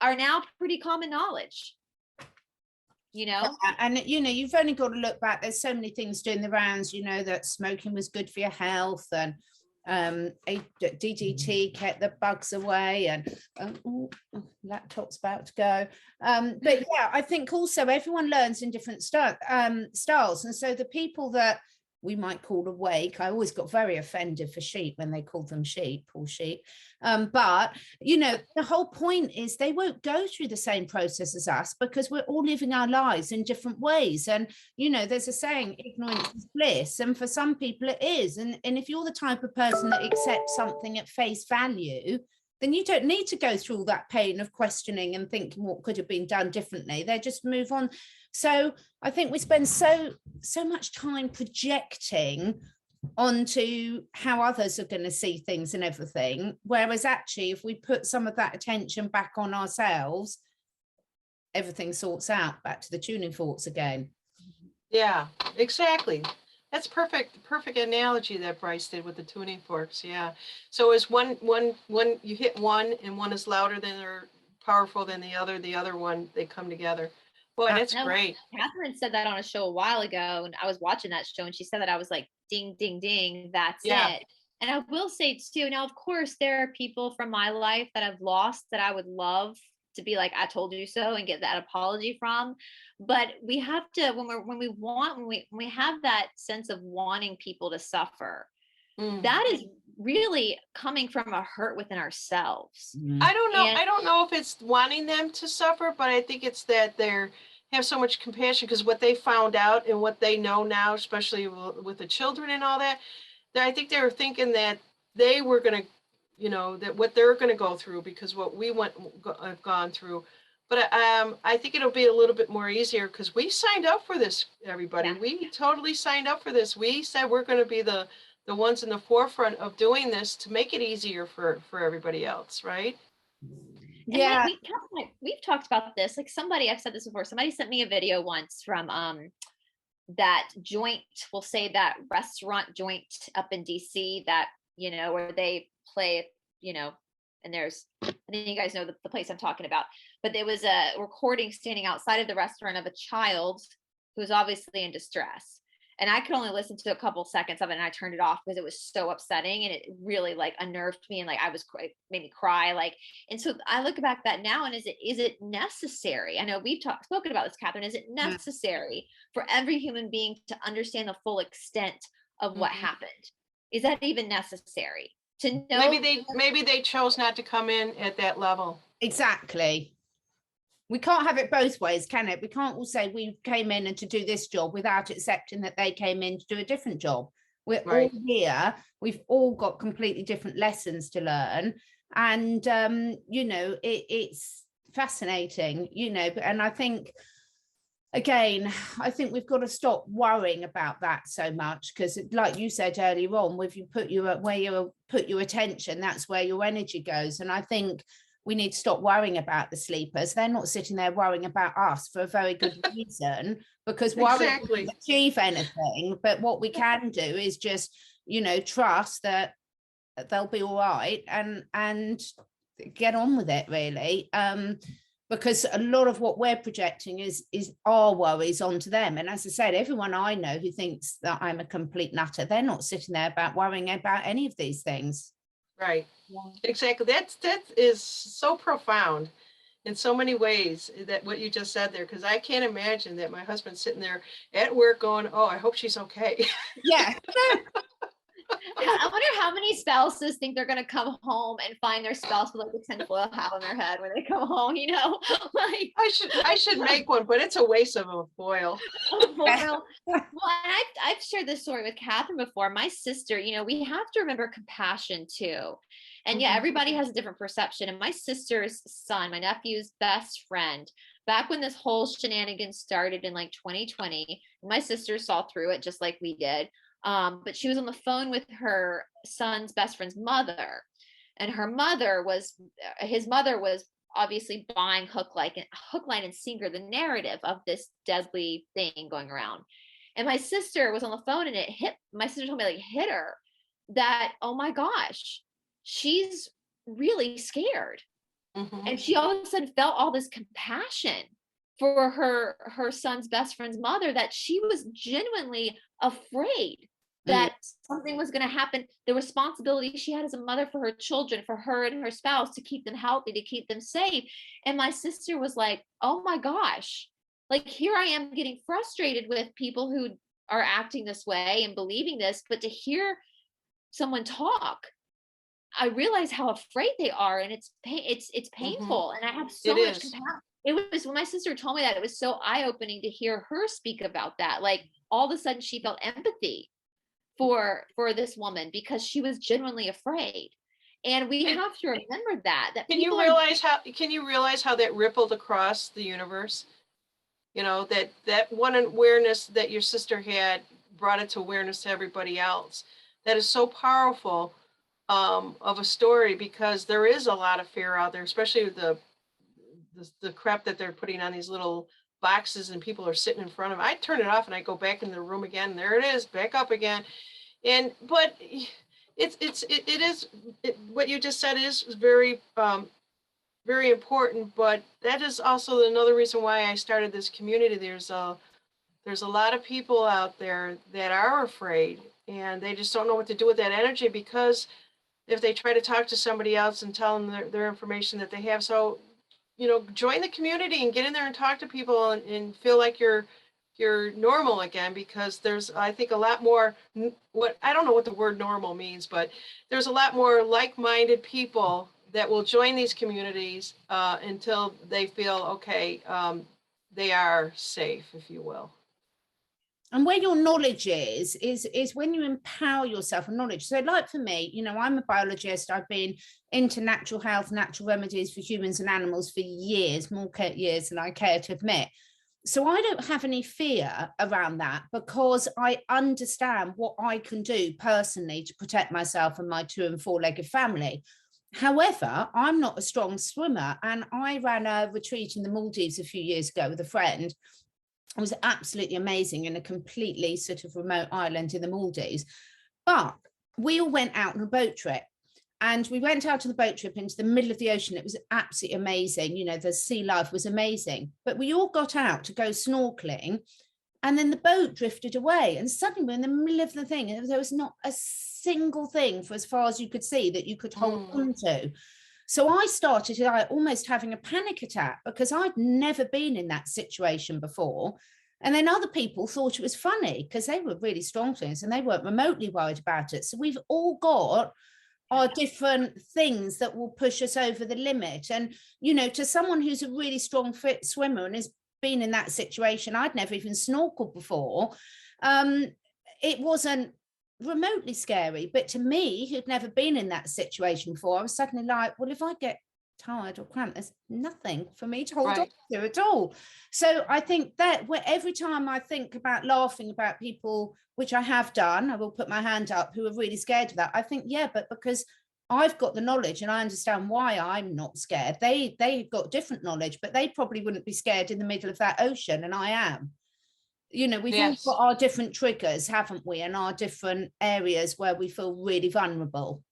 S3: are now pretty common knowledge,
S1: And, you've only got to look back. There's so many things doing the rounds, that smoking was good for your health, and DDT kept the bugs away, and laptop's about to go. But yeah, I think also everyone learns in different styles, and so the people that we might call awake, I always got very offended for sheep when they called them sheep or sheep, but you know, the whole point is they won't go through the same process as us because we're all living our lives in different ways. And you know, there's a saying, ignorance is bliss, and for some people it is. And if you're the type of person that accepts something at face value, then you don't need to go through all that pain of questioning and thinking what could have been done differently. They just move on. So I think we spend so much time projecting onto how others are going to see things and everything, whereas actually if we put some of that attention back on ourselves, everything sorts out, back to the tuning forks again.
S2: Yeah, exactly. That's perfect analogy that Brice did with the tuning forks. Yeah. So is one you hit one and one is louder than or powerful than the other one, they come together. Boy, that's great.
S3: Catherine said that on a show a while ago, and I was watching that show, and she said that. I was like, ding, ding, ding, that's it. And I will say too, now, of course, there are people from my life that I've lost that I would love to be like, I told you so, and get that apology from. But we have to, when we have that sense of wanting people to suffer, that is really coming from a hurt within ourselves.
S2: I don't know if it's wanting them to suffer, but I think it's that they're have so much compassion because what they found out and what they know now, especially with the children and all that, I think they were thinking that they were going to, you know, that what they're going to go through because what we have gone through. But I think it'll be a little bit more easier because we signed up for this, everybody. Yeah. We totally signed up for this. We said we're going to be the ones in the forefront of doing this to make it easier for everybody else, right?
S3: Yeah, we've talked about this. Like I've said this before. Somebody sent me a video once from that joint. We'll say that restaurant joint up in DC that, you know, where they play, you know, and there's, I think you guys know the place I'm talking about. But there was a recording standing outside of the restaurant of a child who was obviously in distress. And I could only listen to a couple seconds of it, and I turned it off because it was so upsetting, and it really like unnerved me, and like it made me cry. Like, and so I look back at that now, and is it necessary? I know we've spoken about this, Catherine. Is it necessary for every human being to understand the full extent of what happened? Is that even necessary to know?
S2: Maybe they chose not to come in at that level.
S1: Exactly. We can't have it both ways, can it? We can't all say we came in and to do this job without accepting that they came in to do a different job. We're all here. We've all got completely different lessons to learn. And, you know, it's fascinating, you know, and I think, again, I think we've got to stop worrying about that so much because like you said earlier on, where you put your attention, that's where your energy goes. And I think we need to stop worrying about the sleepers. They're not sitting there worrying about us for a very good reason, because worry doesn't achieve anything. But what we can do is just, you know, trust that they'll be all right and get on with it, really. Because a lot of what we're projecting is our worries onto them. And as I said, everyone I know who thinks that I'm a complete nutter, they're not sitting there worrying about any of these things.
S2: Right. Yeah. Exactly. That is so profound in so many ways, that what you just said there, because I can't imagine that my husband's sitting there at work going, oh, I hope she's okay.
S1: Yeah.
S3: I wonder how many spouses think they're going to come home and find their spouse with like a tinfoil hat on their head when they come home, you know? Like,
S2: I should make one, but it's a waste of a foil.
S3: Well, I've shared this story with Catherine before. My sister, you know, we have to remember compassion too. And yeah, everybody has a different perception. And my sister's son, my nephew's best friend, back when this whole shenanigans started in like 2020, my sister saw through it just like we did. But she was on the phone with her son's best friend's mother, and his mother was obviously buying hook, line and sinker the narrative of this deadly thing going around. And my sister was on the phone, and my sister told me, like, hit her that, oh my gosh, she's really scared. And she all of a sudden felt all this compassion for her son's best friend's mother, that she was genuinely afraid that something was going to happen. The responsibility she had as a mother for her children, for her and her spouse, to keep them healthy, to keep them safe. And my sister was like, oh my gosh, like here I am getting frustrated with people who are acting this way and believing this, but to hear someone talk, I realize how afraid they are, and it's painful. And I have so much compassion. It was, when my sister told me that, it was so eye-opening to hear her speak about that. Like all of a sudden she felt empathy for this woman because she was genuinely afraid. And we have to remember that
S2: can you realize how that rippled across the universe? You know, that one awareness that your sister had brought it to awareness to everybody else. That is so powerful of a story, because there is a lot of fear out there, especially the crap that they're putting on these little boxes and people are sitting in front of. I turn it off and I go back in the room again. There it is, back up again. But what you just said is very very important. But that is also another reason why I started this community. There's a lot of people out there that are afraid, and they just don't know what to do with that energy, because if they try to talk to somebody else and tell them their information that they have. So, you know, join the community and get in there and talk to people and feel like you're normal again, because there's, I think, a lot more, I don't know what the word normal means, but there's a lot more like-minded people that will join these communities until they feel, okay, they are safe, if you will.
S1: And where your knowledge is when you empower yourself with knowledge. So like for me, you know, I'm a biologist. I've been into natural health, natural remedies for humans and animals for years, more years than I care to admit. So I don't have any fear around that, because I understand what I can do personally to protect myself and my 2- and 4-legged family. However, I'm not a strong swimmer, and I ran a retreat in the Maldives a few years ago with a friend. It was absolutely amazing, in a completely sort of remote island in the Maldives. But we all went out on a boat trip, and we went out on the boat trip into the middle of the ocean. It was absolutely amazing. You know, the sea life was amazing. But we all got out to go snorkeling, and then the boat drifted away. And suddenly we're in the middle of the thing, and there was not a single thing for as far as you could see that you could hold on to. So I started almost having a panic attack, because I'd never been in that situation before. And then other people thought it was funny, because they were really strong things and they weren't remotely worried about it. So we've all got our different things that will push us over the limit. And, you know, to someone who's a really strong, fit swimmer and has been in that situation, I'd never even snorkeled before. It wasn't remotely scary, but to me, who'd never been in that situation before, I was suddenly like, well, if I get tired or cramped, there's nothing for me to hold on to at all. So I think that every time I think about laughing about people, which I have done, I will put my hand up, who are really scared of that, I think, yeah, but because I've got the knowledge and I understand why I'm not scared. They've got different knowledge, but they probably wouldn't be scared in the middle of that ocean, and I am. You know, we've all got our different triggers, haven't we? And our different areas where we feel really vulnerable.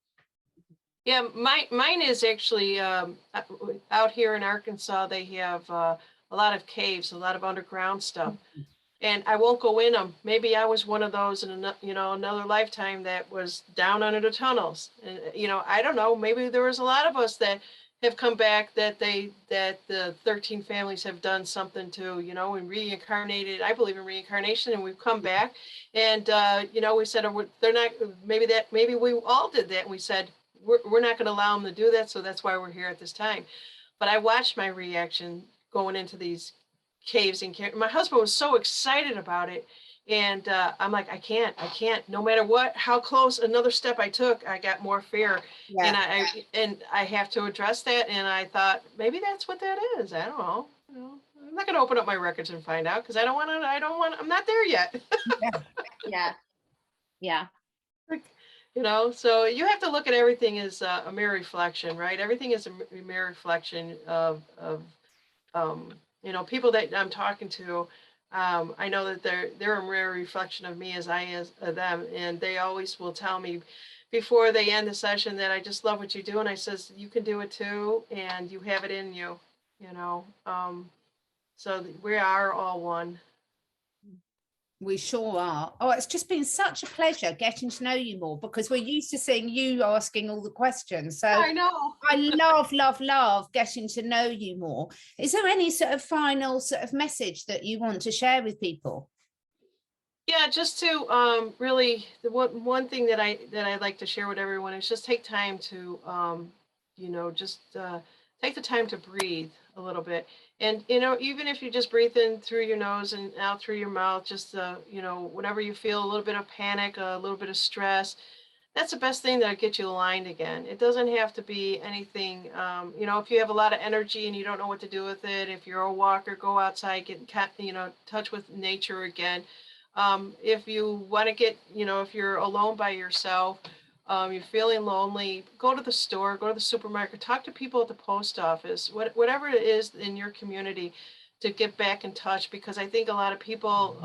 S2: Yeah, mine is actually out here in Arkansas. They have a lot of caves, a lot of underground stuff, and I won't go in them. Maybe I was one of those in another lifetime that was down under the tunnels. And I don't know. Maybe there was a lot of us that have come back that the 13 families have done something to, and reincarnated. I believe in reincarnation, and we've come back, and we said they're not. Maybe we all did that, and we said we're not going to allow them to do that, so that's why we're here at this time. But I watched my reaction going into these caves, and my husband was so excited about it. And I'm like, I can't, no matter how close another step I took, I got more fear. Yeah. And I have to address that. And I thought, maybe that's what that is. I don't know. I'm not going to open up my records and find out, because I'm not there yet.
S3: Yeah.
S2: So you have to look at everything as a mirror reflection, right? Everything is a mirror reflection of people that I'm talking to. I know that they're a mirror reflection of me as I as them, and they always will tell me before they end the session that I just love what you do, and I says you can do it too, and you have it in you, so we are all one.
S1: We sure are. Oh, it's just been such a pleasure getting to know you more, because we're used to seeing you asking all the questions. So
S2: I know.
S1: I love getting to know you more. Is there any sort of final sort of message that you want to share with people?
S2: Yeah, just to really, the one thing that I like to share with everyone is just take time to just take the time to breathe a little bit. And even if you just breathe in through your nose and out through your mouth, just whenever you feel a little bit of panic, a little bit of stress, that's the best thing that'll get you aligned again. It doesn't have to be anything. If you have a lot of energy and you don't know what to do with it, if you're a walker, go outside, get in touch with nature again. If you want to get, if you're alone by yourself, you're feeling lonely, go to the store, go to the supermarket, talk to people at the post office, whatever it is in your community, to get back in touch. Because I think a lot of people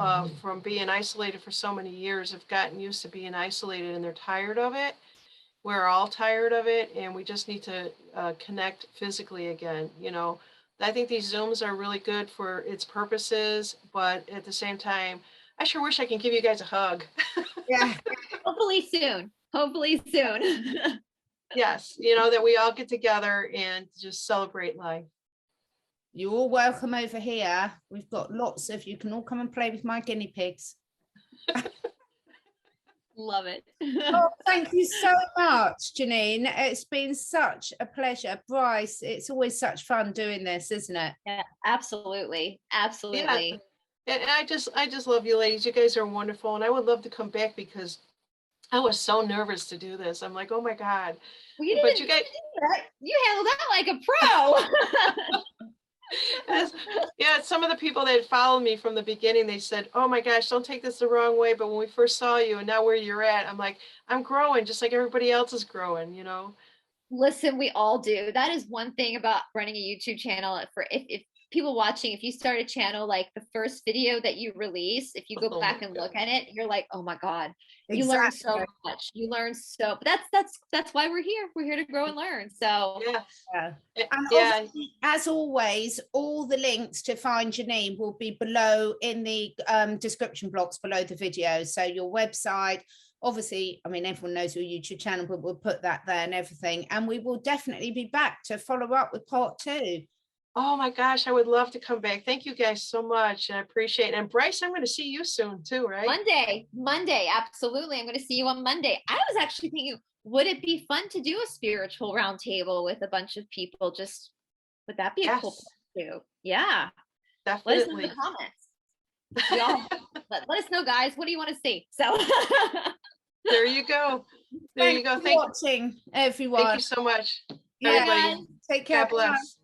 S2: from being isolated for so many years have gotten used to being isolated, and they're tired of it. We're all tired of it, and we just need to connect physically again. I think these Zooms are really good for its purposes, but at the same time, I sure wish I can give you guys a hug.
S1: Yeah.
S3: Hopefully soon. Hopefully soon.
S2: Yes, that we all get together and just celebrate life.
S1: You're all welcome over here. We've got lots of, you can all come and play with my guinea pigs.
S3: Love it.
S1: Oh, thank you so much, Janine. It's been such a pleasure. Brice, it's always such fun doing this, isn't it?
S3: Yeah, absolutely. Absolutely.
S2: Yeah. And I just love you ladies. You guys are wonderful. And I would love to come back, because I was so nervous to do this. I'm like, oh my God.
S3: Well, you
S2: But you guys,
S3: handled that like a pro.
S2: yeah, some of the people that followed me from the beginning, they said, oh my gosh, don't take this the wrong way. But when we first saw you and now where you're at, I'm like, I'm growing just like everybody else is growing,
S3: Listen, we all do. That is one thing about running a YouTube channel. For if people watching, if you start a channel, like the first video that you release, if you go back and look at it, you're like, oh my God, you learn so much. You learn so, but that's why we're here. We're here to grow and learn. So
S1: yeah. And as always, all the links to find Janine will be below in the description blocks below the video. So your website, obviously, I mean, everyone knows your YouTube channel, but we'll put that there and everything. And we will definitely be back to follow up with part 2.
S2: Oh my gosh, I would love to come back. Thank you guys so much. I appreciate it. And Brice, I'm going to see you soon too, right?
S3: Monday. Absolutely. I'm going to see you on Monday. I was actually thinking, would it be fun to do a spiritual roundtable with a bunch of people? Would that be a cool plan too? Yeah.
S2: Definitely.
S3: Let us know in the comments. Let us know, guys. What do you want to see? So
S2: there you go. There you go.
S1: Thanks for watching, everyone.
S2: Thank you so much.
S1: Yeah,
S2: everybody.
S1: take care.
S2: God bless.